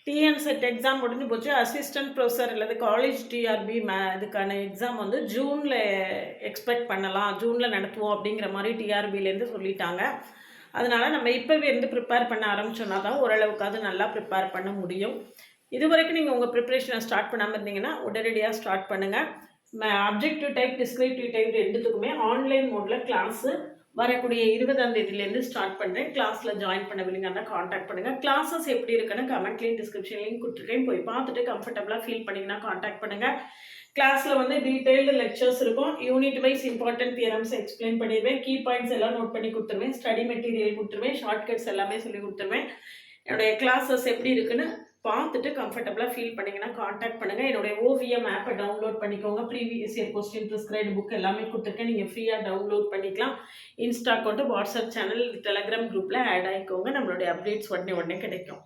TN set exam முடிஞ்சு போச்சு. Assistant professor அல்லது காலேஜ் டிஆர்பி இதுக்கான எக்ஸாம் வந்து ஜூனில் எக்ஸ்பெக்ட் பண்ணலாம். ஜூனில் நடத்துவோம் அப்படிங்கிற மாதிரி டிஆர்பிலேருந்து சொல்லிட்டாங்க. அதனால் நம்ம இப்போவே இருந்து ப்ரிப்பேர் பண்ண ஆரம்பிச்சோன்னா தான் ஓரளவுக்காவது நல்லா ப்ரிப்பேர் பண்ண முடியும். இது வரைக்கும் நீங்கள் உங்கள் ப்ரிப்ரேஷனை ஸ்டார்ட் பண்ணாமல் இருந்தீங்கன்னா உடனடியாக ஸ்டார்ட் பண்ணுங்கள். அப்ஜெக்டிவ் டைப், டிஸ்கிரிப்டிவ் டைப் ரெண்டுத்துக்குமே ஆன்லைன் மோடில் கிளாஸு வரக்கூடிய 20ஆம் தேதியிலேருந்து ஸ்டார்ட் பண்ணுறேன். கிளாஸில் ஜாயின் பண்ண வில்லிங்கன்னா காண்டாக்ட் பண்ணுங்கள். கிளாஸஸ் எப்படி இருக்குன்னு கமெண்ட்லேயும் டிஸ்கிரிப்ஷன்லேயும் கொடுத்துருக்கேன். போய் பார்த்துட்டு கம்ஃபர்டபுளாக ஃபீல் பண்ணிங்கன்னா காண்டாக்ட் பண்ணுங்கள். கிளாஸில் வந்து டீட்டெயில்டு லெக்சர்ஸ் இருக்கும். Unit wise important theorems explain பண்ணிடுவேன். கீ பாயிண்ட்ஸ் எல்லாம் நோட் பண்ணி கொடுத்துருவேன். ஸ்டடி மெட்டீரியல் கொடுத்துருவேன். ஷார்ட்கட்ஸ் எல்லாமே சொல்லி கொடுத்துருவேன். என்னுடைய கிளாஸஸ் எப்படி இருக்குன்னு பார்த்துட்டு கம்ஃபர்டபுளாக ஃபீல் பண்ணிங்கன்னா காண்டாக்ட் பண்ணுங்கள். என்னுடைய ஓவிஎம் ஆப்பை டவுன்லோட் பண்ணிக்கோங்க. Previous year question, prescribed book எல்லாமே கொடுத்துருக்கேன். நீங்கள் ஃப்ரீயாக டவுன்லோட் பண்ணிக்கலாம். Insta account, WhatsApp channel, Telegram குரூப்பில் ஆட் ஆகிக்கோங்க. நம்மளுடைய அப்டேட்ஸ் உடனே கிடைக்கும்.